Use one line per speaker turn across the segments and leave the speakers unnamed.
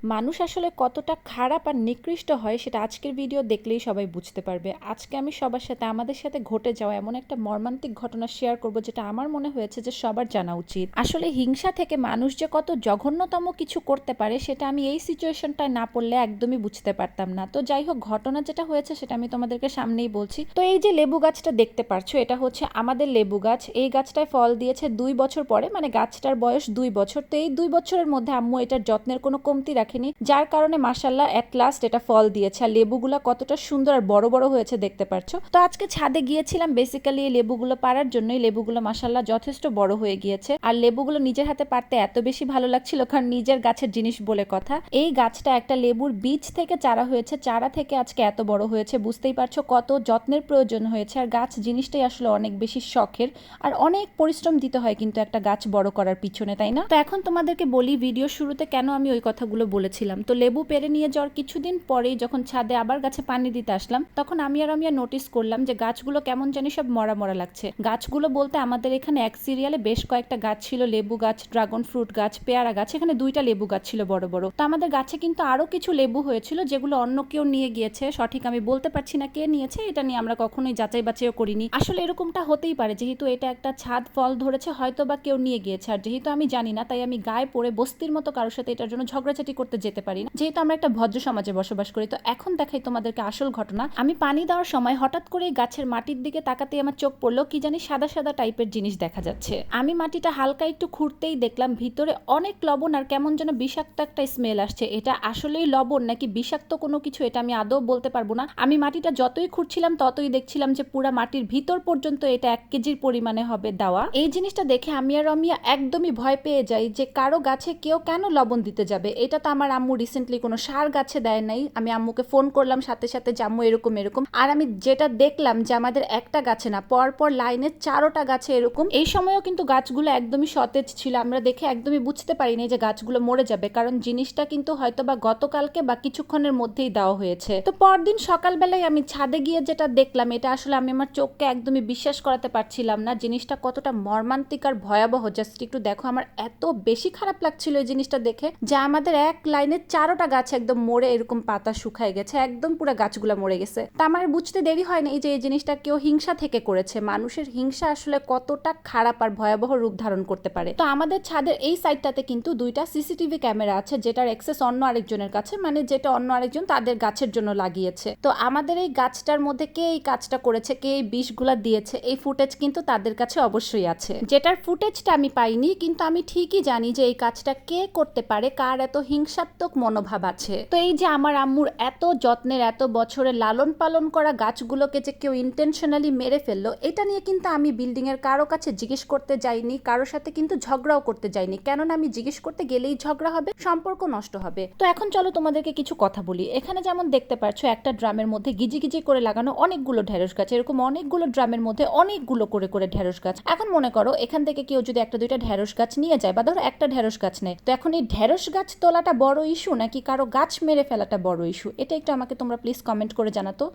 মানুষ আসলে কতটা খারাপ আর নিকৃষ্ট হয় সেটা আজকের ভিডিও দেখলেই সবাই বুঝতে পারবে। আজকে আমি সবার সাথে আমাদের সাথে ঘটে যাওয়া এমন একটা মর্মান্তিক ঘটনা শেয়ার করব যেটা আমার মনে হয়েছে যে সবার জানা উচিত। আসলে হিংসা থেকে মানুষ যে কত জঘন্যতম কিছু করতে পারে সেটা আমি এই সিচুয়েশনটায় না পড়লে একদমই বুঝতে পারতাম না। তো যাই হোক, ঘটনা যেটা হয়েছে সেটা আমি তোমাদেরকে সামনেই বলছি। তো এই যে লেবু গাছটা দেখতে পারছো, এটা হচ্ছে আমাদের লেবু গাছ। এই গাছটায় ফল দিয়েছে 2 বছর পরে, মানে গাছটার বয়স 2 বছর। তো এই 2 বছরের মধ্যে আম্মু এটার যত্নের কোনো কমতি রাখেনি, যার কারণে মাশাআল্লাহ এট লাস্ট এটা ফল দিয়েছে। আর লেবুগুলো কতটা সুন্দর আর বড় বড় হয়েছে দেখতে পাচ্ছ। তো আজকে ছাদে গিয়েছিলাম বেসিক্যালি এই লেবুগুলো পাড়ার জন্যই। লেবুগুলো মাশাআল্লাহ যথেষ্ট বড় হয়ে গিয়েছে, আর লেবুগুলো নিজের হাতে পাড়তে এত বেশি ভালো লাগছিল, কারণ নিজের গাছের জিনিস বলে কথা। এই গাছটা একটা লেবুর বীজ থেকে চারা হয়েছে, চারা থেকে আজকে এত বড় হয়েছে, বুঝতেই পারছো কত যত্নের প্রয়োজন হয়েছে। আর গাছ জিনিসটাই আসলে অনেক বেশি শখের, আর অনেক পরিশ্রম দিতে হয় কিন্তু একটা গাছ বড় করার পিছনে, তাই না? তো এখন তোমাদেরকে বলি ভিডিও শুরুতে কেন আমি ওই কথাগুলো বলেছিলাম। তো লেবু পেরে নিয়ে যাওয়ার কিছুদিন পরেই যখন ছাদে আবার গাছে পানি দিতে আসলাম, তখন আমি নোটিস করলাম যে গাছগুলো কেমন জানি সব মরা মরা লাগছে। গাছগুলো বলতে আমাদের এখানে এক সিরিয়ালে বেশ কয়েকটা গাছ ছিল, লেবু গাছ, ড্রাগন ফ্রুট গাছ, পেয়ারা গাছ, এখানে 2টা লেবু গাছ ছিল বড় বড়। তো আমাদের গাছে কিন্তু আরো কিছু লেবু হয়েছিল যেগুলো অন্য কেউ নিয়ে গিয়েছে, সঠিক আমি বলতে পারছি না কে নিয়েছে, এটা নিয়ে আমরা কখনোই যাচাই বাছাইও করিনি। আসলে এরকমটা হতেই পারে, যেহেতু এটা একটা ছাদ ফল ধরেছে, হয়তো বা কেউ নিয়ে গিয়েছে। আর যেহেতু আমি জানি না, তাই আমি গায়ে পড়ে বস্তির মতো কারোর সাথে এটার জন্য ঝগড়াঝাটি করতে যেতে পারি না, যেহেতু আমরা একটা ভদ্র সমাজে বসবাস করি। তো এখন দেখাই তোমাদেরকে আসল ঘটনা। আমি পানি দেওয়ার সময় হঠাৎ করে গাছের মাটির দিকে তাকাতেই আমার চোখ পড়লো কি জানি সাদা সাদা টাইপের জিনিস দেখা যাচ্ছে। আমি মাটিটা হালকা একটু খুঁড়তেই দেখলাম ভিতরে অনেক লবণ আর কেমন যেন বিষাক্ত একটা স্মেল আসছে। এটা আসলেই লবণ নাকি বিষাক্ত কোনো কিছু এটা আমি আদৌ বলতে পারবো না। আমি মাটিটা যতই খুঁড়ছিলাম ততই দেখছিলাম যে পুরা মাটির ভিতর পর্যন্ত এটা 1 কেজির পরিমাণে হবে দেওয়া। এই জিনিসটা দেখে আমি আর রমিয়া একদমই ভয় পেয়ে যাই যে কারো গাছে কেউ কেন লবণ দিতে যাবে। এটা তো আমার আম্মু রিসেন্টলি কোনো সার গাছে দেয় নাই। আমি আম্মুকে ফোন করলাম সাথে সাথে যে আম্মু এরকম এরকম, আর আমি যেটা দেখলাম যে আমাদের একটা গাছে না, পরপর লাইনে 4টা গাছে এরকম। এই সময়ও কিন্তু গাছগুলো একদমই সতেজ ছিল, আমরা দেখে একদমই বুঝতে পারিনি যে গাছগুলো মরে যাবে, কারণ জিনিসটা কিন্তু হয়তো বা গতকালকে বা কিছুক্ষণের মধ্যেই দেওয়া হয়েছে। তো পরদিন সকালবেলায় আমি ছাদে গিয়ে যেটা দেখলাম, এটা আসলে আমি আমার চোখকে একদমই বিশ্বাস করাতে পারছিলাম না। জিনিসটা কতটা মর্মান্তিক আর ভয়াবহ জাস্ট একটু দেখো। আমার এত বেশি খারাপ লাগছিল এই জিনিসটা দেখে যে আমাদের এক লাইনে 4টা গাছ একদম মরে এরকম পাতা শুকায় গেছে, একদম পুরো গাছগুলো মরে গেছে। তা আমার বুঝতে দেরি হয় না যে এই জিনিসটা কেউ হিংসা থেকে করেছে। মানুষের হিংসা আসলে কতটা খারাপ আর ভয়াবহ রূপ ধারণ করতে পারে। তো আমাদের ছাদের এই সাইডটাতে কিন্তু 2টা সিসিটিভি ক্যামেরা আছে, যেটার অ্যাক্সেস অন্য আরেকজনের কাছে, মানে যেটা অন্য আরেকজন তাদের গাছের জন্য লাগিয়েছে। তো আমাদের এই গাছটার মধ্যে কে এই কাজটা করেছে, কে এই বিষগুলা দিয়েছে, এই ফুটেজ কিন্তু তাদের কাছে অবশ্যই আছে। যেটার ফুটেজটা আমি পাইনি, কিন্তু আমি ঠিকই জানি যে এই কাজটা কে করতে পারে, কার এত হিংসাত্মক মনোভাব আছে। তো এই যে আমার আম্মুর এত যত্নের এত বছরের লালন পালন করা গাছগুলোকে যে কেউ ইন্টেনশনালি মেরে ফেললো, এটা নিয়ে কিন্তু আমি বিল্ডিং এর কারো কাছে জিজ্ঞেস করতে যাইনি, কারোর সাথে কিন্তু ঝগড়াও করতে যাইনি, কেননা আমি জিজ্ঞেস করতে গেলেই ঝগড়া হবে, সম্পর্ক নষ্ট হবে। তো এখন চলো তোমাদেরকে কিছু কথা বলি। এখানে যেমন দেখতে পাচ্ছ একটা ড্রামের মধ্যে গিজি গিজি করে লাগানো অনেকগুলো ঢেঁড়স গাছ, এরকম অনেকগুলো ড্রামের মধ্যে অনেকগুলো করে করে ঢেঁড়স গাছ। এখন মনে করো এখান থেকে কেউ যদি একটা দুইটা ঢেঁড়স গাছ নিয়ে যায়, বা ধরো একটা ঢেঁড়স গাছ নেয়, তো এখন এই ঢেঁড়স গাছ তোলাটা বড় ইস্যু নাকি কারো গাছ মেরে ফেলাটা বড় ইস্যু, এটা একটু আমাকে তোমরা প্লিজ কমেন্ট করে জানাতো।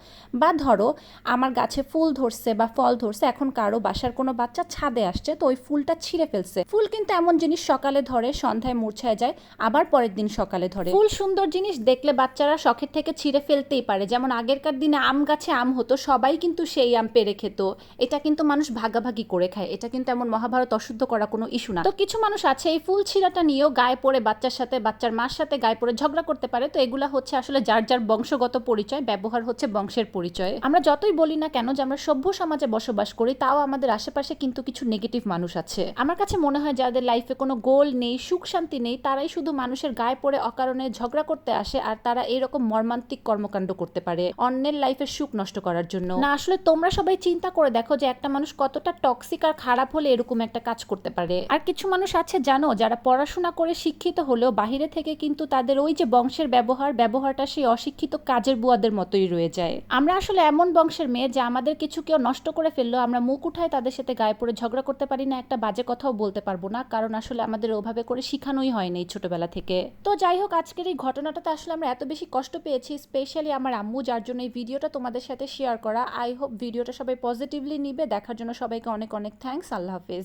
বা ধরো আমার গাছে ফুল ধরছে বা ফল ধরছে, এখন কারো বাসার কোনো বাচ্চা ছাদে আসছে, তো ওই ফুলটা ছিঁড়ে ফেলছে। ফুল কিন্তু এমন জিনিস সকালে ধরে সন্ধ্যায় মূর্ছায় যায়, আবার পরের দিন সকালে ধরে। ফুল সুন্দর জিনিস দেখলে বাচ্চারা শখের থেকে ছিঁড়ে ফেলতেই পারে। যেমন আগেরকার দিনে আম গাছে আম হতো, সবাই কিন্তু সেই আম পেরে খেত, এটা কিন্তু মানুষ ভাগাভাগি করে খায়, এটা কিন্তু এমন মহাভারত অশুদ্ধ করা কোনো ইস্যু না। তো কিছু মানুষ আছে এই ফুল ছিঁড়াটা নিয়েও গায়ে পড়ে বাচ্চার সাথে, বাচ্চার মার সাথে গায়ে পড়ে ঝগড়া করতে পারে। তো এগুলা হচ্ছে আসলে যার যার বংশগত পরিচয়, ব্যবহার হচ্ছে বংশের পরিচয়। আমরা যতই বলি না কেন যে আমরা সভ্য সমাজে বসবাস করি, তাও আমাদের আশেপাশে কিন্তু কিছু নেগেটিভ মানুষ আছে। আমার কাছে মনে হয় যাদের লাইফে কোনো গোল নেই, সুখ শান্তি নেই, তারাই শুধু মানুষের গায়ে পড়ে অকারণে ঝগড়া করতে আসে, আর তারা এরকম মর্মান্তিক কর্মকাণ্ড করতে পারে অন্যের লাইফের সুখ নষ্ট করার জন্য। না আসলে তোমরা সবাই চিন্তা করে দেখো যে একটা মানুষ কতটা টক্সিক আর খারাপ হলে এরকম একটা কাজ করতে পারে। আর কিছু মানুষ আছে জানো, যারা পড়াশোনা করে শিক্ষিত হলেও বাহিরে থেকে কিন্তু তাদের ওই যে বংশের ব্যবহারটা সেই অশিক্ষিত কাজের বুয়াদের মতোই রয়ে যায়। আমরা আসলে এমন বংশের মেয়ে যে আমাদের কিছু কেউ নষ্ট করে ফেললো, আমরা মুখ উঠায় তাদের সাথে গায়ে পড়ে ঝগড়া করতে পারি না, একটা বাজে কথাও বলতে পারবো না, কারণ আসলে আমাদের ওভাবে করে শিখানোই হয়নি ছোটবেলা থেকে। তো যাই হোক, আজকের এই ঘটনাটাতে আসলে আমরা এত বেশি কষ্ট পেয়েছি, স্পেশালি আমার আম্মু, যার জন্য এই ভিডিওটা তোমাদের সাথে শেয়ার করা। আই হোপ ভিডিওটা সবাই পজিটিভলি নিবে। দেখার জন্য সবাইকে অনেক অনেক থ্যাঙ্কস। আল্লাহ হাফেজ।